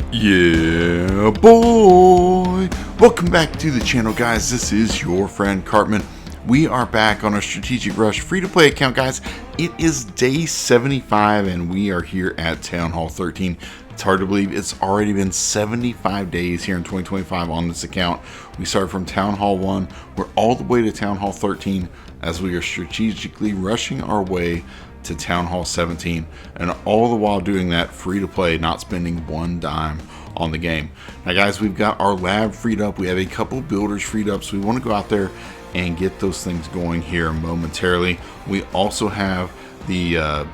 Yeah, boy! Welcome back to the channel, guys. This is your friend Cartman. We are back on our Strategic Rush free-to-play account, guys. It is day 75, and we are here at Town Hall 13. It's hard to believe it's already been 75 days here in 2025 on this account. We started from Town Hall 1. We're all the way to Town Hall 13 as we are strategically rushing our way to Town Hall 17, and all the while doing that free to play, not spending one dime on the game. Now guys, we've got our lab freed up, we have a couple builders freed up, so we want to go out there and get those things going here momentarily. We also have the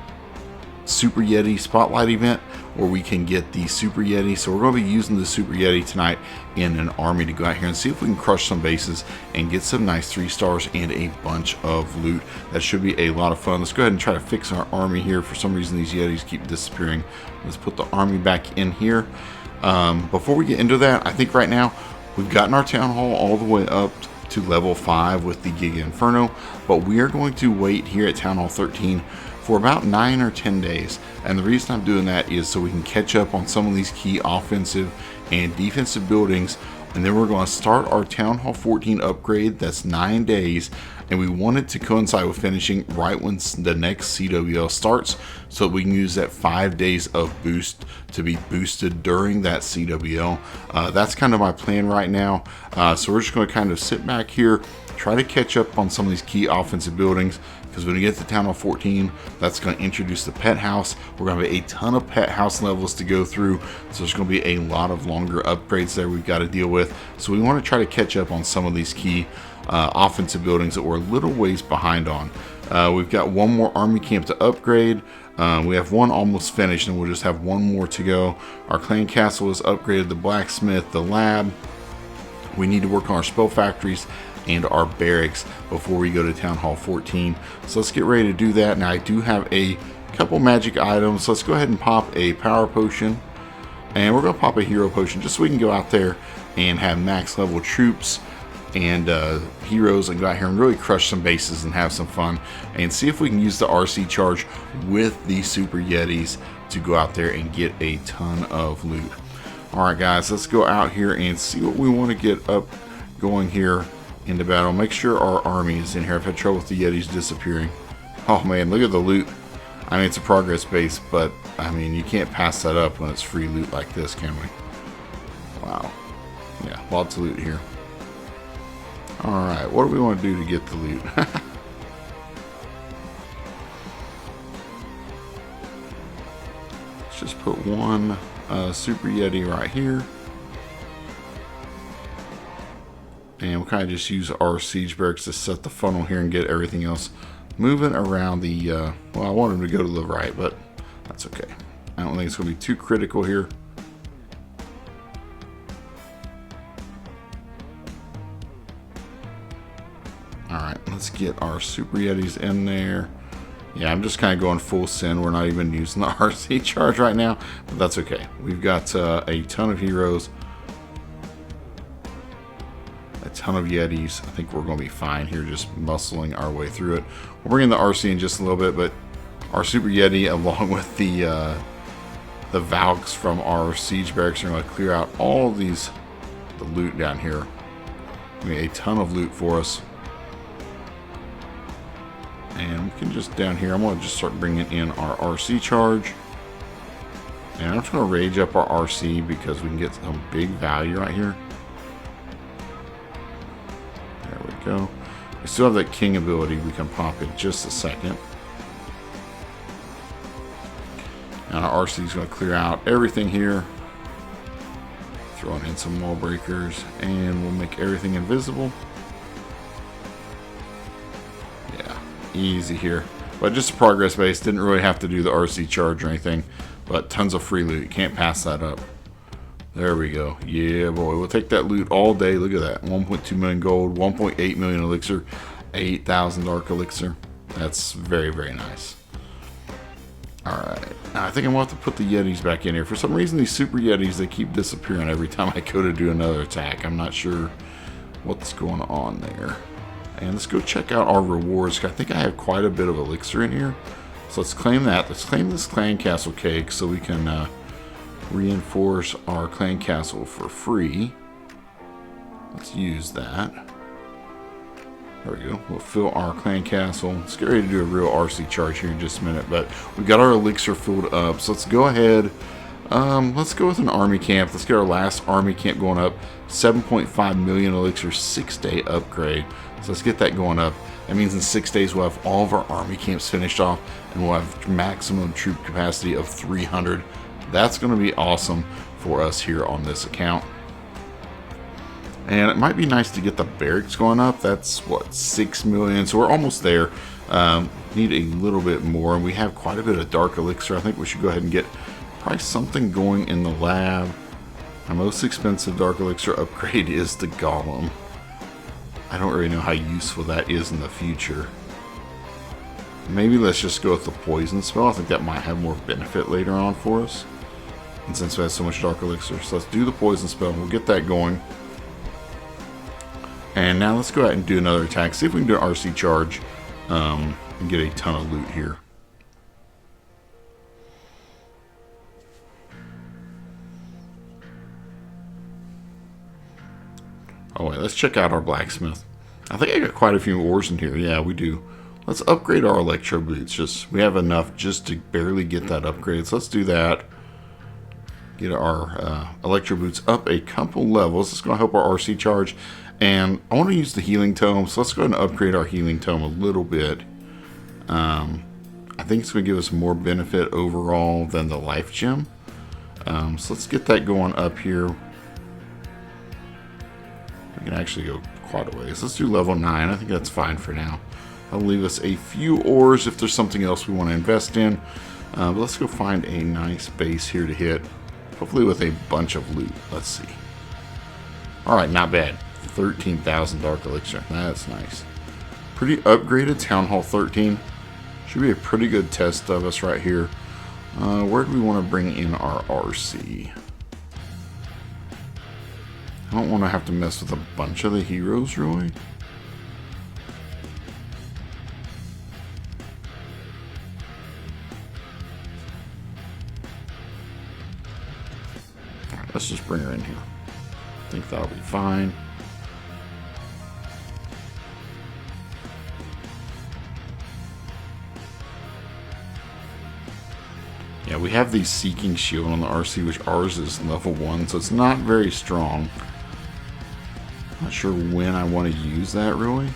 Super Yeti Spotlight event where we can get the Super Yeti, so we're going to be using the Super Yeti tonight in an army to go out here and see if we can crush some bases and get some nice 3 stars and a bunch of loot. That should be a lot of fun. Let's go ahead and try to fix our army here. For some reason these Yetis keep disappearing. Let's put the army back in here. Before we get into that, I think right now we've gotten our Town Hall all the way up to level 5 with the Giga Inferno, but we are going to wait here at Town Hall 13 for about 9 or 10 days, and the reason I'm doing that is so we can catch up on some of these key offensive and defensive buildings, and then we're going to start our Town Hall 14 upgrade. That's 9 days, and we want it to coincide with finishing right when the next CWL starts, so we can use that 5 days of boost to be boosted during that CWL. That's kind of my plan right now, so we're just going to kind of sit back here, try to catch up on some of these key offensive buildings, because when we get to Town Hall 14, that's going to introduce the pet house. We're going to have a ton of pet house levels to go through, so there's going to be a lot of longer upgrades there we've got to deal with. So we want to try to catch up on some of these key offensive buildings that we're a little ways behind on. We've got one more army camp to upgrade. We have one almost finished, and we'll just have one more to go. Our clan castle is upgraded, the blacksmith, the lab. We need to work on our spell factories and our barracks before we go to Town Hall 14. So let's get ready to do that. Now I do have a couple magic items. So let's go ahead and pop a power potion, and we're going to pop a hero potion just so we can go out there and have max level troops and heroes and go out here and really crush some bases and have some fun and see if we can use the RC charge with the Super Yetis to go out there and get a ton of loot. Alright guys, let's go out here and see what we want to get up going here into battle. Make sure our army is in here. I've had trouble with the Yetis disappearing. Oh man, look at the loot. I mean, it's a progress base, but I mean, you can't pass that up when it's free loot like this, can we? Wow. Yeah, lots of loot here. Alright, what do we want to do to get the loot? Let's just put one Super Yeti right here. And we'll kind of just use our siege barracks to set the funnel here and get everything else moving around the, well, I want them to go to the right, but that's okay. I don't think it's going to be too critical here. Alright, let's get our Super Yetis in there. Yeah, I'm just kind of going full send. We're not even using the RC charge right now, but that's okay. We've got a ton of heroes. A ton of Yetis. I think we're going to be fine here, just muscling our way through it. We'll bring in the RC in just a little bit, but our Super Yeti, along with the Valks from our siege barracks, are going to clear out all these, the loot down here. I mean, a ton of loot for us. And we can just down here, I'm going to just start bringing in our RC charge. And I'm just going to rage up our RC because we can get some big value right here. Go. We still have that king ability we can pop in just a second. And our RC is going to clear out everything here. Throwing in some wall breakers, and we'll make everything invisible. Yeah, easy here. But just a progress base, didn't really have to do the RC charge or anything, but tons of free loot. You can't pass that up. There we go. Yeah, boy. We'll take that loot all day. Look at that. 1.2 million gold, 1.8 million elixir, 8,000 dark elixir. That's very, very nice. Alright. Now, I think I'm going to have to put the Yetis back in here. For some reason, these Super Yetis, they keep disappearing every time I go to do another attack. I'm not sure what's going on there. And let's go check out our rewards. I think I have quite a bit of elixir in here. So let's claim that. Let's claim this clan castle cake so we can reinforce our clan castle for free. Let's use that. There we go. We'll fill our clan castle. Let's get ready to do a real RC charge here in just a minute. But we've got our elixir filled up. So let's go ahead. Let's go with an army camp. Let's get our last army camp going up. 7.5 million elixir, 6-day upgrade. So let's get that going up. That means in 6 days we'll have all of our army camps finished off. And we'll have maximum troop capacity of 300. That's going to be awesome for us here on this account. And it might be nice to get the barracks going up. That's what, 6 million. So we're almost there. Need a little bit more. And we have quite a bit of dark elixir. I think we should go ahead and get probably something going in the lab. My most expensive dark elixir upgrade is the golem. I don't really know how useful that is in the future. Maybe let's just go with the poison spell. I think that might have more benefit later on for us. And since we have so much dark elixir. So let's do the poison spell. We'll get that going. And now let's go ahead and do another attack. See if we can do an RC charge and get a ton of loot here. Oh wait, let's check out our blacksmith. I think I got quite a few ores in here. Yeah, we do. Let's upgrade our electro boots. We have enough just to barely get that upgrade. So let's do that. Get our electro boots up a couple levels. It's going to help our RC charge. And I want to use the healing tome, so let's go ahead and upgrade our healing tome a little bit. I think it's going to give us more benefit overall than the life gem. So let's get that going up here. We can actually go quite a ways. Let's do level 9. I think that's fine for now. That'll leave us a few ores if there's something else we want to invest in. But let's go find a nice base here to hit. Hopefully with a bunch of loot. Let's see. Alright, not bad. 13,000 dark elixir. That's nice. Pretty upgraded Town Hall 13. Should be a pretty good test of us right here. Where do we want to bring in our RC? I don't want to have to mess with a bunch of the heroes, really. Alright, let's just bring her in here. I think that'll be fine. Yeah, we have the Seeking Shield on the RC, which ours is level 1, so it's not very strong. Not sure when I want to use that, really.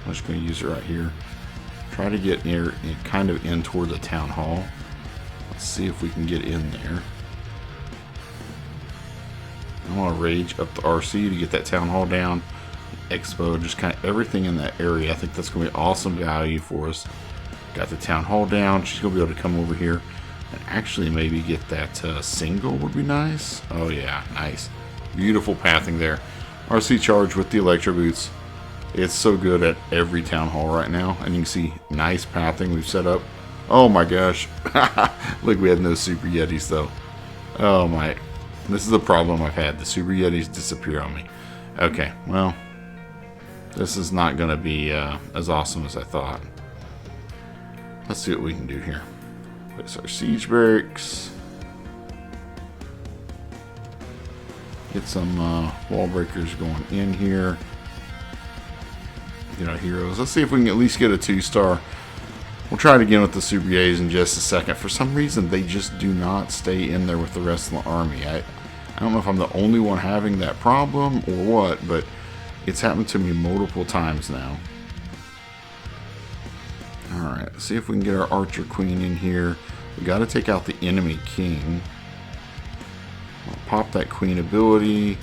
I'm just going to use it right here. Try to get near, kind of in toward the Town Hall. Let's see if we can get in there. I want to rage up the RC to get that Town Hall down. Expo, just kind of everything in that area. I think that's going to be awesome value for us. Got the Town Hall down. She's going to be able to come over here and actually maybe get that single would be nice. Oh yeah, nice. Beautiful pathing there. RC charge with the electro boots. It's so good at every Town Hall right now. And you can see nice pathing we've set up. Oh my gosh. Look, we have no Super Yetis though. Oh my. This is the problem I've had. The Super Yetis disappear on me. Okay, well. This is not going to be as awesome as I thought. Let's see what we can do here. Place our siege barracks. Get some wall breakers going in here. Get our heroes. Let's see if we can at least get a 2-star. We'll try it again with the Super Yetis in just a second. For some reason, they just do not stay in there with the rest of the army. I don't know if I'm the only one having that problem or what, but it's happened to me multiple times now. Alright, let's see if we can get our Archer Queen in here. We got to take out the enemy king. I'll pop that queen ability.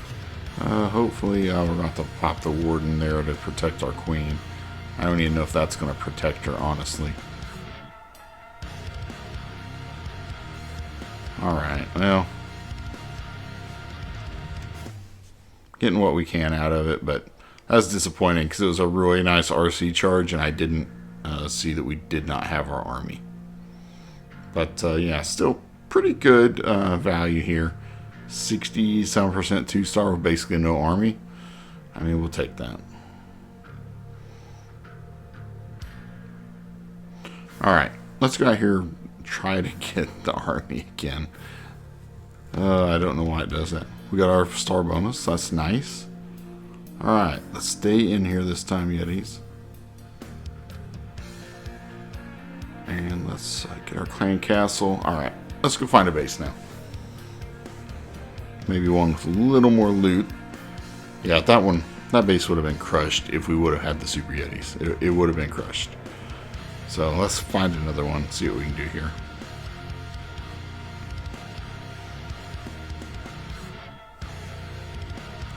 Hopefully, we're going to have to pop the warden there to protect our queen. I don't even know if that's going to protect her, honestly. Alright, well. Getting what we can out of it, but that's disappointing because it was a really nice RC charge and I didn't see that we did not have our army. But yeah, still pretty good value here. 67% 2-star with basically no army. I mean, we'll take that. Alright, let's go out here and try to get the army again. I don't know why it does that. We got our star bonus. That's nice. Alright, let's stay in here this time, Yetis. And let's get our clan castle. Alright, let's go find a base now. Maybe one with a little more loot. Yeah, that base would have been crushed if we would have had the Super Yetis. It would have been crushed. So let's find another one, see what we can do here.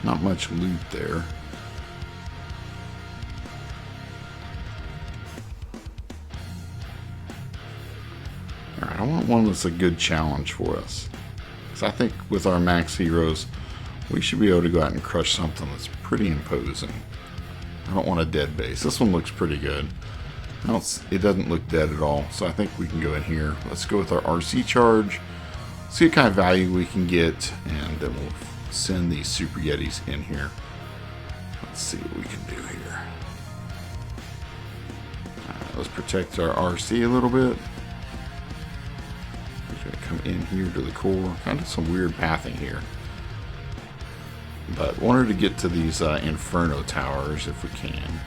Not much loot there. Alright, I want one that's a good challenge for us. Because I think with our max heroes, we should be able to go out and crush something that's pretty imposing. I don't want a dead base. This one looks pretty good. It doesn't look dead at all, so I think we can go in here. Let's go with our RC charge, see what kind of value we can get, and then we'll send these Super Yetis in here. Let's see what we can do here. Let's protect our RC a little bit. We're going to come in here to the core. Kind of some weird pathing here. But wanted to get to these Inferno towers if we can.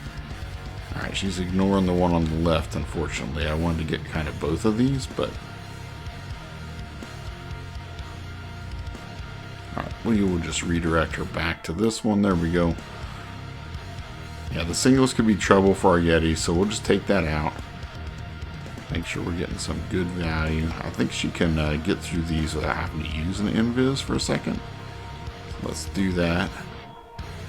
Alright, she's ignoring the one on the left, unfortunately. I wanted to get kind of both of these, but... Alright, we will just redirect her back to this one. There we go. Yeah, the singles could be trouble for our Yeti, so we'll just take that out. Make sure we're getting some good value. I think she can get through these without having to use an invis for a second. So let's do that.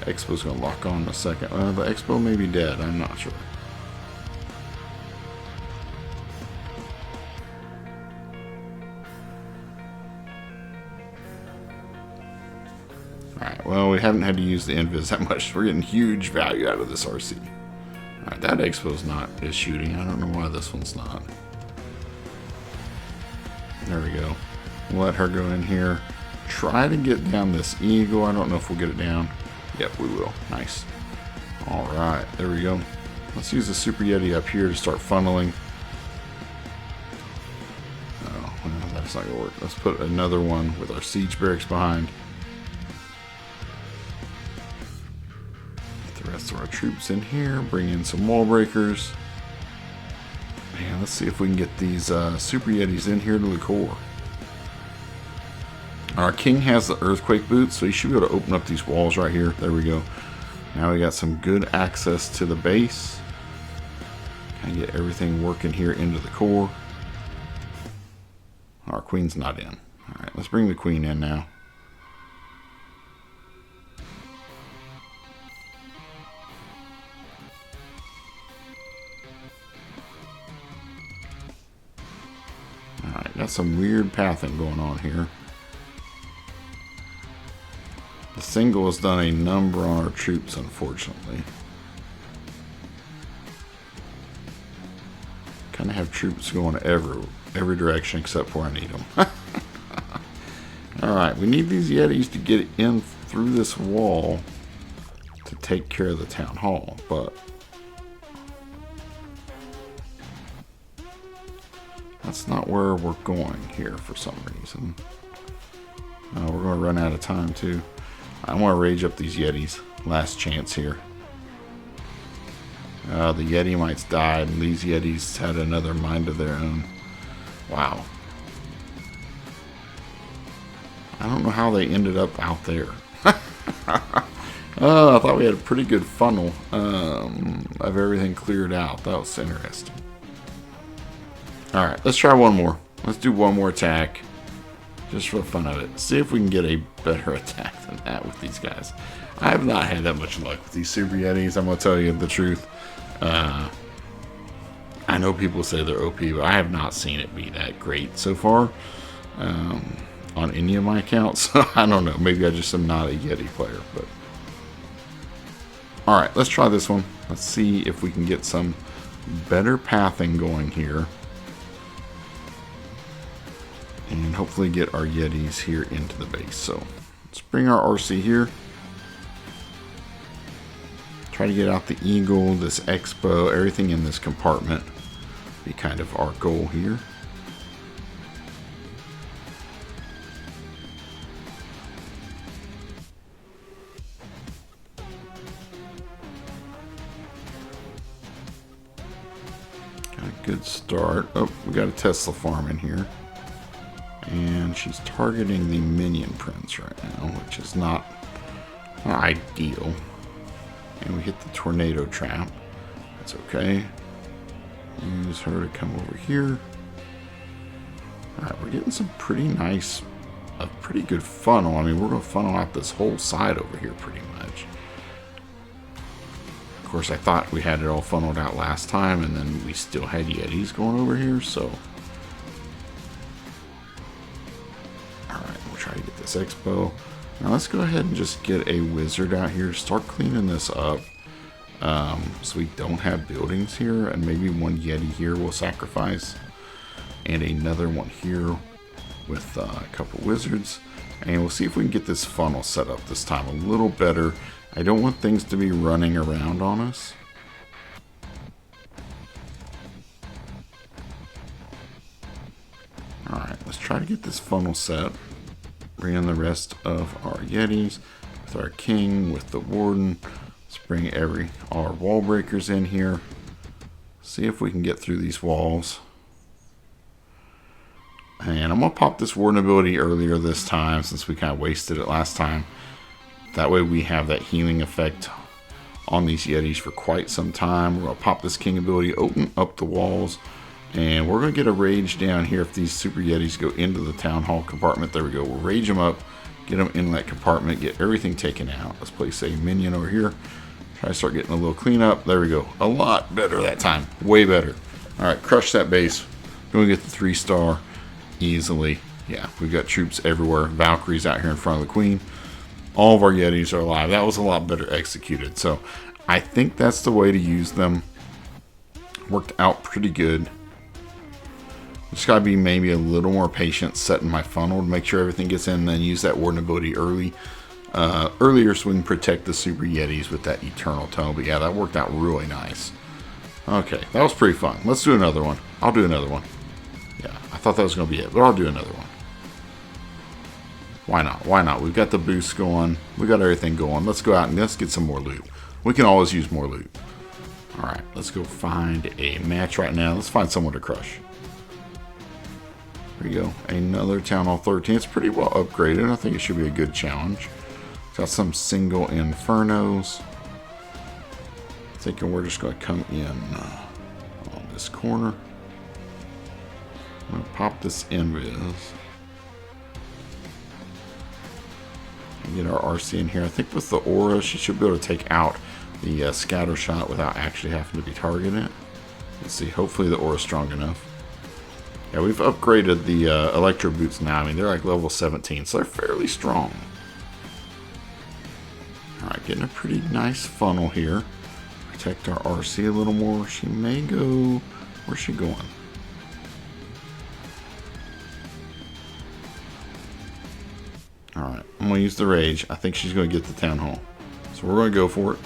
Expo's going to lock on in a second. The Expo may be dead. I'm not sure. Alright, well, we haven't had to use the invis that much. We're getting huge value out of this RC. Alright, that Expo's not is shooting. I don't know why this one's not. There we go. We'll let her go in here. Try to get down this eagle. I don't know if we'll get it down. Yep, we will. Nice. Alright, there we go. Let's use the Super Yeti up here to start funneling. Oh, well, that's not going to work. Let's put another one with our siege barracks behind. Get the rest of our troops in here. Bring in some wall breakers. Man, let's see if we can get these Super Yetis in here to the core. Our king has the earthquake boots, so he should be able to open up these walls right here. There we go. Now we got some good access to the base. Kind of get everything working here into the core. Our queen's not in. Alright, let's bring the queen in now. Alright, got some weird pathing going on here. The single has done a number on our troops, unfortunately. Kind of have troops going every direction except where I need them. Alright, we need these Yetis to get in through this wall to take care of the town hall, but that's not where we're going here for some reason. We're going to run out of time too. I want to rage up these Yetis. Last chance here. The Yeti mites died, and these Yetis had another mind of their own. Wow. I don't know how they ended up out there. I thought we had a pretty good funnel of everything cleared out. That was interesting. Alright, let's try one more. Let's do one more attack. Just for the fun of it. See if we can get a better attack than that with these guys. I have not had that much luck with these Super Yetis. I'm going to tell you the truth. I know people say they're OP, but I have not seen it be that great so far on any of my accounts. I don't know. Maybe I just am not a Yeti player. But alright, let's try this one. Let's see if we can get some better pathing going here. And hopefully get our Yetis here into the base. So let's bring our RC here. Try to get out the Eagle, this Expo, everything in this compartment. Be kind of our goal here. good start. Oh, we got a Tesla farm in here. And she's targeting the minion prince right now, which is not ideal. And we hit the tornado trap. That's okay. Use her to come over here. Alright, we're getting some pretty nice, a pretty good funnel. I mean, we're going to funnel out this whole side over here pretty much. Of course, I thought we had it all funneled out last time, and then we still had Yetis going over here, so... Alright, we'll try to get this expo. Now let's go ahead and just get a wizard out here. Start cleaning this up. So we don't have buildings here, and maybe one Yeti here we'll sacrifice. And another one here with a couple wizards. And we'll see if we can get this funnel set up this time a little better. I don't want things to be running around on us. Alright, let's try to get this funnel set. Bring in the rest of our Yetis with our king, with the warden. Let's bring all our wall breakers in here. See if we can get through these walls. And I'm going to pop this warden ability earlier this time since we kind of wasted it last time. That way we have that healing effect on these Yetis for quite some time. We're going to pop this king ability, open up the walls. And we're going to get a rage down here if these super Yetis go into the town hall compartment. There we go. We'll rage them up, get them in that compartment, get everything taken out. Let's place a minion over here. Try to start getting a little cleanup. There we go. A lot better that time. Way better. All right, crush that base. Going to get the 3-star easily. Yeah, we've got troops everywhere. Valkyries out here in front of the queen. All of our Yetis are alive. That was a lot better executed. So I think that's the way to use them. Worked out pretty good. Just gotta be maybe a little more patient setting my funnel to make sure everything gets in, and then use that warden ability earlier so we can protect the super Yetis with that eternal tone. But yeah, that worked out really nice. Okay, that was pretty fun. Let's do another one. I'll do another one. Yeah, I thought that was gonna be it, but I'll do another one. Why not? Why not? We've got the boost going. We got everything going. Let's go out and let's get some more loot. We can always use more loot. Alright, let's go find a match right now. Let's find someone to crush. There you go. Another Town Hall 13. It's pretty well upgraded. I think it should be a good challenge. Got some single infernos. Thinking we're just going to come in on this corner. I'm going to pop this invis. And get our RC in here. I think with the aura, she should be able to take out the scatter shot without actually having to be targeting it. Let's see. Hopefully the aura's strong enough. Yeah, we've upgraded the electro boots now. I mean, they're like level 17, so they're fairly strong. Alright, getting a pretty nice funnel here. Protect our RC a little more. She may go... Where's she going? Alright, I'm going to use the rage. I think she's going to get the town hall. So we're going to go for it.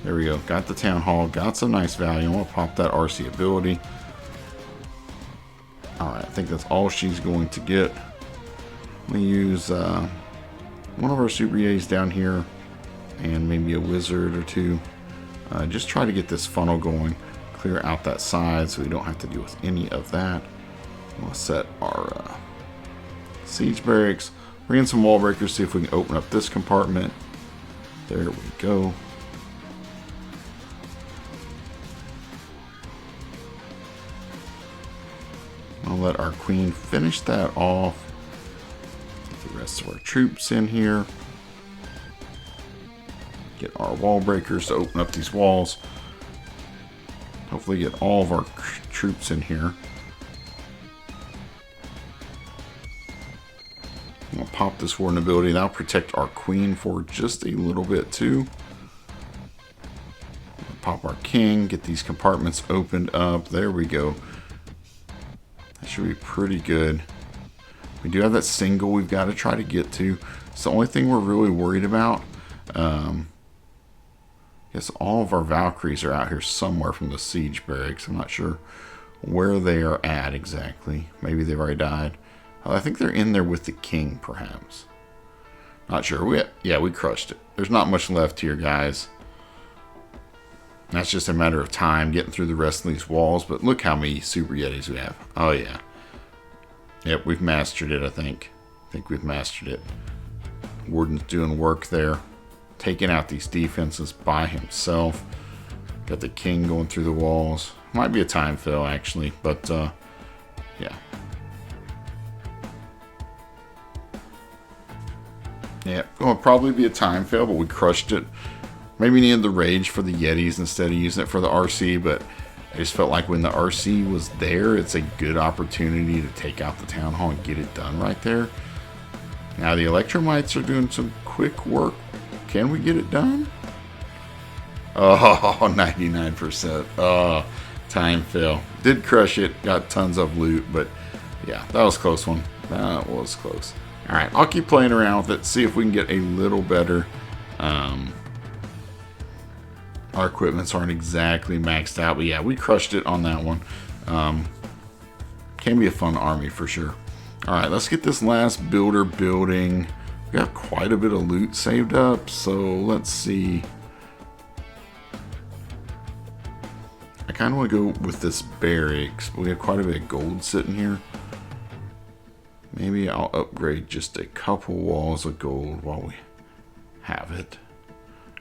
There we go. Got the town hall. Got some nice value. I'm going to pop that RC ability. Alright, I think that's all she's going to get. I'm going to use one of our super Yetis down here and maybe a wizard or two. Just try to get this funnel going. Clear out that side so we don't have to deal with any of that. We'll set our siege barracks. Bring in some wall breakers. See if we can open up this compartment. There we go. I'll let our queen finish that off. Get the rest of our troops in here. Get our wall breakers to open up these walls. Hopefully get all of our troops in here. I'm going to pop this warden ability. That'll protect our queen for just a little bit too. Pop our king. Get these compartments opened up. There we go. That should be pretty good. We do have that single we've got to try to get to. It's the only thing we're really worried about. I guess all of our Valkyries are out here somewhere from the siege barracks. I'm not sure where they are at exactly. Maybe they've already died. I think they're in there with the king, perhaps. Not sure. Yeah, we crushed it. There's not much left here, guys. That's just a matter of time getting through the rest of these walls. But look how many Super Yetis we have. Oh, yeah. Yep, we've mastered it, I think. I think we've mastered it. Warden's doing work there. Taking out these defenses by himself. Got the king going through the walls. Might be a time fill, actually. But, yeah. Yeah, it'll probably be a time fail, but we crushed it. Maybe needed the rage for the Yetis instead of using it for the RC, but I just felt like when the RC was there, it's a good opportunity to take out the Town Hall and get it done right there. Now the Electromites are doing some quick work. Can we get it done? Oh, 99%. Oh, time fail. Did crush it. Got tons of loot, but yeah, that was a close one. That was close. All right, I'll keep playing around with it, see if we can get a little better. Our equipments aren't exactly maxed out, but yeah, we crushed it on that one. Can be a fun army for sure. All right, let's get this last builder building. We got quite a bit of loot saved up, so let's see. I kind of want to go with this barracks, but we have quite a bit of gold sitting here. Maybe I'll upgrade just a couple walls of gold while we have it.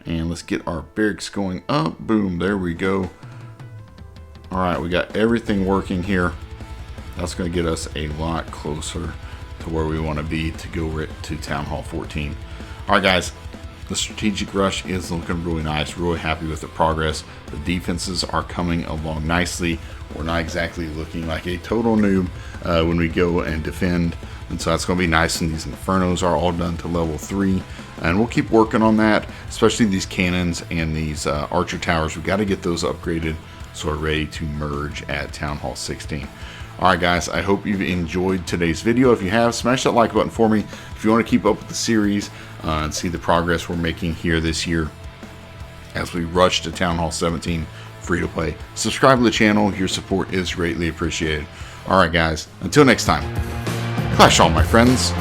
And let's get our barracks going up. Boom, there we go. All right, we got everything working here. That's going to get us a lot closer to where we want to be to go to Town Hall 14. All right, guys, the Strategic Rush is looking really nice. Really happy with the progress. The defenses are coming along nicely. We're not exactly looking like a total noob when we go and defend. And so that's going to be nice. And these Infernos are all done to level 3. And we'll keep working on that, especially these cannons and these archer towers. We've got to get those upgraded so we're ready to merge at Town Hall 16. Alright guys, I hope you've enjoyed today's video. If you have, smash that like button for me. If you want to keep up with the series and see the progress we're making here this year as we rush to Town Hall 17 free to play, subscribe to the channel. Your support is greatly appreciated. Alright guys, until next time, clash on my friends.